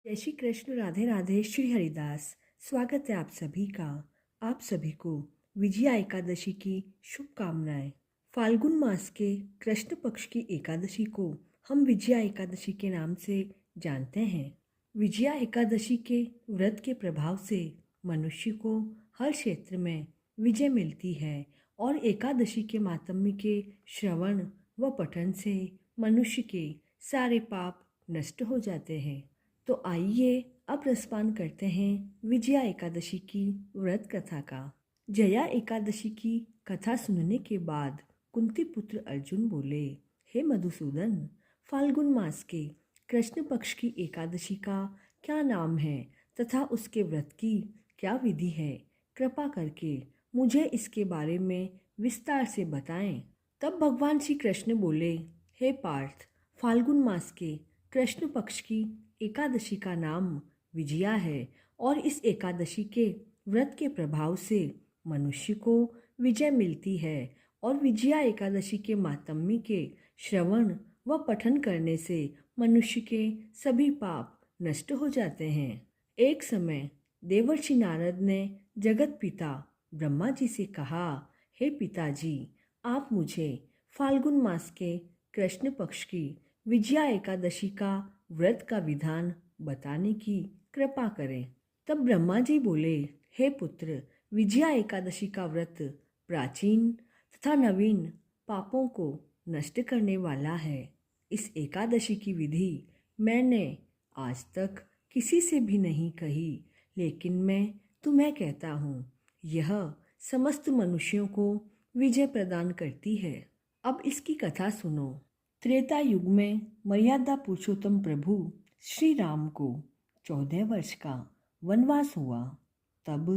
जय श्री कृष्ण। राधे राधे। श्री हरिदास। स्वागत है आप सभी का। आप सभी को विजया एकादशी की शुभकामनाएं। फाल्गुन मास के कृष्ण पक्ष की एकादशी को हम विजया एकादशी के नाम से जानते हैं। विजया एकादशी के व्रत के प्रभाव से मनुष्य को हर क्षेत्र में विजय मिलती है और एकादशी के मातम्य के श्रवण व पठन से मनुष्य के सारे पाप नष्ट हो जाते हैं। तो आइए अब रसपान करते हैं विजया एकादशी की व्रत कथा का। जया एकादशी की कथा सुनने के बाद कुंती पुत्र अर्जुन बोले, हे मधुसूदन, फाल्गुन मास के कृष्ण पक्ष की एकादशी का क्या नाम है तथा उसके व्रत की क्या विधि है? कृपा करके मुझे इसके बारे में विस्तार से बताएं। तब भगवान श्री कृष्ण बोले, हे पार्थ, फाल्गुन मास के कृष्ण पक्ष की एकादशी का नाम विजया है और इस एकादशी के व्रत के प्रभाव से मनुष्य को विजय मिलती है और विजया एकादशी के मातम्य के श्रवण व पठन करने से मनुष्य के सभी पाप नष्ट हो जाते हैं। एक समय देवर्षि नारद ने जगत पिता ब्रह्मा जी से कहा, हे पिताजी, आप मुझे फाल्गुन मास के कृष्ण पक्ष की विजया एकादशी का व्रत का विधान बताने की कृपा करें। तब ब्रह्मा जी बोले, हे पुत्र, विजया एकादशी का व्रत प्राचीन तथा नवीन पापों को नष्ट करने वाला है। इस एकादशी की विधि मैंने आज तक किसी से भी नहीं कही, लेकिन मैं तुम्हें कहता हूँ। यह समस्त मनुष्यों को विजय प्रदान करती है। अब इसकी कथा सुनो। त्रेता युग में मर्यादा पुरुषोत्तम प्रभु श्री राम को 14 वर्ष का वनवास हुआ। तब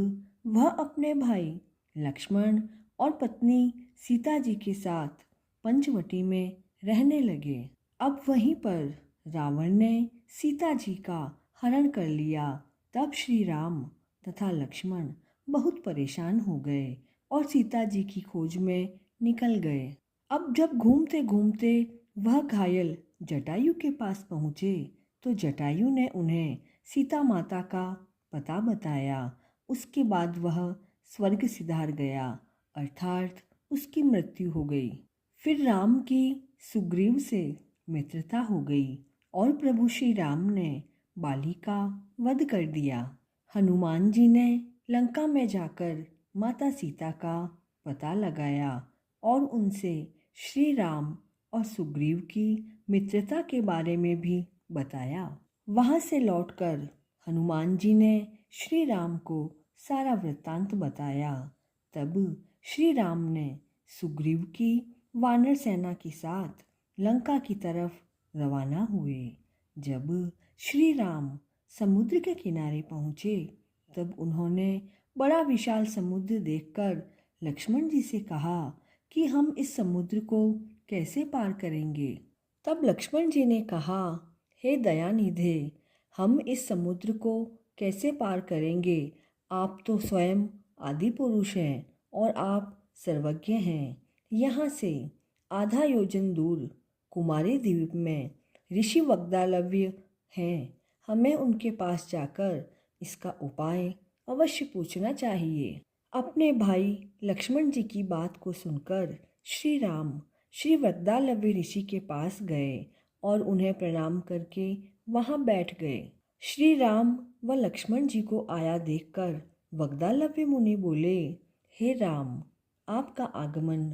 वह अपने भाई लक्ष्मण और पत्नी सीता जी के साथ पंचवटी में रहने लगे। अब वहीं पर रावण ने सीता जी का हरण कर लिया। तब श्री राम तथा लक्ष्मण बहुत परेशान हो गए और सीता जी की खोज में निकल गए। अब जब घूमते घूमते वह घायल जटायु के पास पहुँचे तो जटायु ने उन्हें सीता माता का पता बताया। उसके बाद वह स्वर्ग सिधार गया, अर्थात उसकी मृत्यु हो गई। फिर राम की सुग्रीव से मित्रता हो गई और प्रभु श्री राम ने बाली का वध कर दिया। हनुमान जी ने लंका में जाकर माता सीता का पता लगाया और उनसे श्री राम और सुग्रीव की मित्रता के बारे में भी बताया। वहां से लौटकर हनुमान जी ने श्री राम को सारा वृत्तांत बताया। तब श्री राम ने सुग्रीव की वानर सेना के साथ लंका की तरफ रवाना हुए। जब श्री राम समुद्र के किनारे पहुँचे तब उन्होंने बड़ा विशाल समुद्र देखकर लक्ष्मण जी से कहा कि हम इस समुद्र को कैसे पार करेंगे। तब लक्ष्मण जी ने कहा, हे दयानिधे, हम इस समुद्र को कैसे पार करेंगे? आप तो स्वयं आदि पुरुष हैं और आप सर्वज्ञ हैं। यहाँ से आधा योजन दूर कुमारी द्वीप में ऋषि वग्दालव्य हैं। हमें उनके पास जाकर इसका उपाय अवश्य पूछना चाहिए। अपने भाई लक्ष्मण जी की बात को सुनकर श्री राम श्री वग्दालव्य ऋषि के पास गए और उन्हें प्रणाम करके वहां बैठ गए। श्री राम व लक्ष्मण जी को आया देखकर वग्दालव्य मुनि बोले, हे राम, आपका आगमन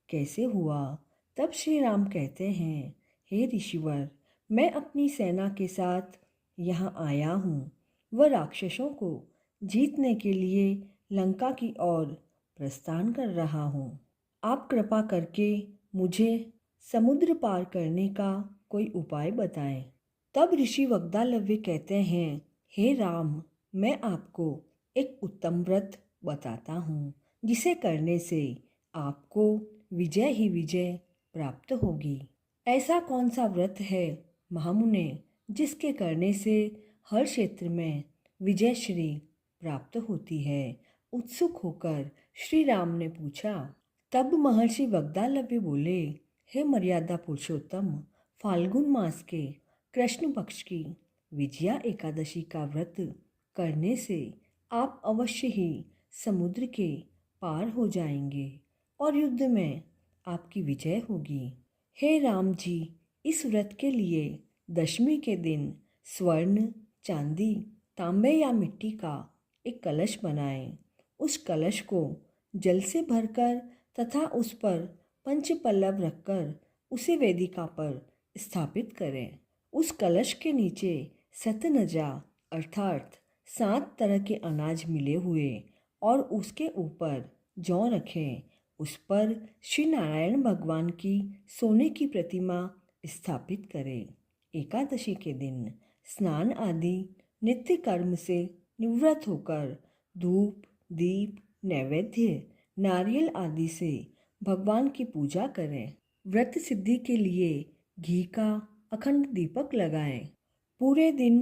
कैसे हुआ? तब श्री राम कहते हैं, हे ऋषिवर, मैं अपनी सेना के साथ यहाँ आया हूँ। वह राक्षसों को जीतने के लिए लंका की ओर प्रस्थान कर रहा हूँ। आप कृपा करके मुझे समुद्र पार करने का कोई उपाय बताएं। तब ऋषि वग्दालव्य कहते हैं, हे राम, मैं आपको एक उत्तम व्रत बताता हूँ जिसे करने से आपको विजय ही विजय प्राप्त होगी। ऐसा कौन सा व्रत है महामुने जिसके करने से हर क्षेत्र में विजय श्री प्राप्त होती है? उत्सुक होकर श्री राम ने पूछा। तब महर्षि वग्दालव्य बोले, हे मर्यादा पुरुषोत्तम, फाल्गुन मास के कृष्ण पक्ष की विजया एकादशी का व्रत करने से आप अवश्य ही समुद्र के पार हो जाएंगे और युद्ध में आपकी विजय होगी। हे राम जी, इस व्रत के लिए दशमी के दिन स्वर्ण, चांदी, तांबे या मिट्टी का एक कलश बनाएं। उस कलश को जल से भरकर तथा उस पर पंचपल्लव रखकर उसे वेदिका पर स्थापित करें। उस कलश के नीचे सतनजा अर्थात 7 तरह के अनाज मिले हुए और उसके ऊपर जौ रखें। उस पर श्री नारायण भगवान की सोने की प्रतिमा स्थापित करें। एकादशी के दिन स्नान आदि नित्य कर्म से निवृत्त होकर धूप, दीप, नैवेद्य, नारियल आदि से भगवान की पूजा करें। व्रत सिद्धि के लिए घी का अखंड दीपक लगाएं। पूरे दिन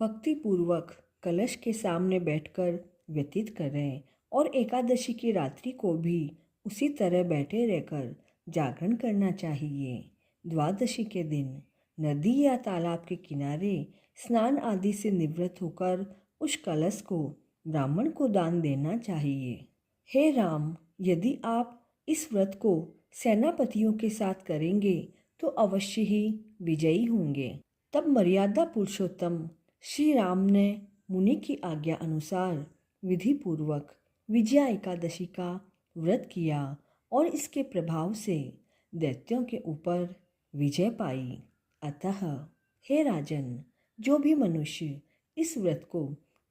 भक्ति पूर्वक कलश के सामने बैठकर व्यतीत करें और एकादशी की रात्रि को भी उसी तरह बैठे रहकर जागरण करना चाहिए। द्वादशी के दिन नदी या तालाब के किनारे स्नान आदि से निवृत्त होकर उस कलश को ब्राह्मण को दान देना चाहिए। हे राम, यदि आप इस व्रत को सेनापतियों के साथ करेंगे तो अवश्य ही विजयी होंगे। तब मर्यादा पुरुषोत्तम श्री राम ने मुनि की आज्ञा अनुसार विधि पूर्वक विजया एकादशी का व्रत किया और इसके प्रभाव से दैत्यों के ऊपर विजय पाई। अतः हे राजन, जो भी मनुष्य इस व्रत को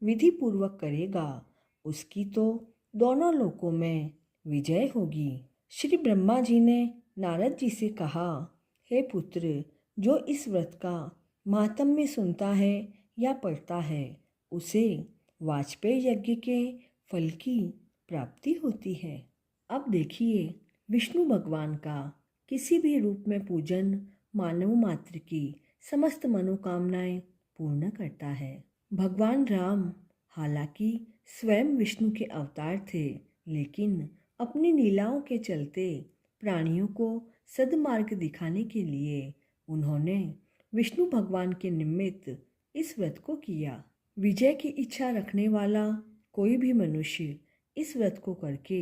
विधि पूर्वक करेगा उसकी तो दोनों लोकों में विजय होगी। श्री ब्रह्मा जी ने नारद जी से कहा, हे पुत्र, जो इस व्रत का माहात्म्य सुनता है या पढ़ता है उसे वाजपेयी यज्ञ के फल की प्राप्ति होती है। अब देखिए, विष्णु भगवान का किसी भी रूप में पूजन मानव मात्र की समस्त मनोकामनाएं पूर्ण करता है। भगवान राम हालांकि स्वयं विष्णु के अवतार थे, लेकिन अपनी लीलाओं के चलते प्राणियों को सद्मार्ग दिखाने के लिए उन्होंने विष्णु भगवान के निमित्त इस व्रत को किया। विजय की इच्छा रखने वाला कोई भी मनुष्य इस व्रत को करके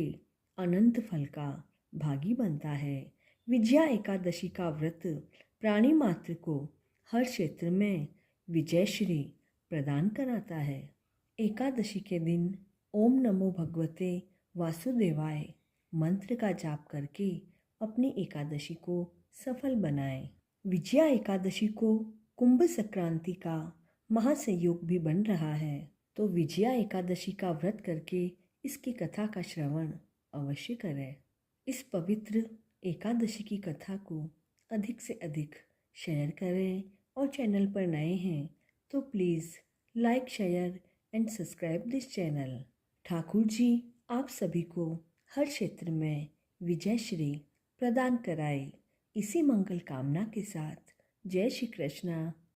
अनंत फल का भागी बनता है। विजया एकादशी का व्रत प्राणी मात्र को हर क्षेत्र में विजयश्री प्रदान कराता है। एकादशी के दिन ओम नमो भगवते वासुदेवाय मंत्र का जाप करके अपनी एकादशी को सफल बनाएं। विजया एकादशी को कुंभ संक्रांति का महासंयोग भी बन रहा है, तो विजया एकादशी का व्रत करके इसकी कथा का श्रवण अवश्य करें। इस पवित्र एकादशी की कथा को अधिक से अधिक शेयर करें और चैनल पर नए हैं तो please like, share and subscribe this channel. Thakur ji आप सभी को हर क्षेत्र में विजय श्री प्रदान कराए। इसी मंगल कामना के साथ जय श्री कृष्णा।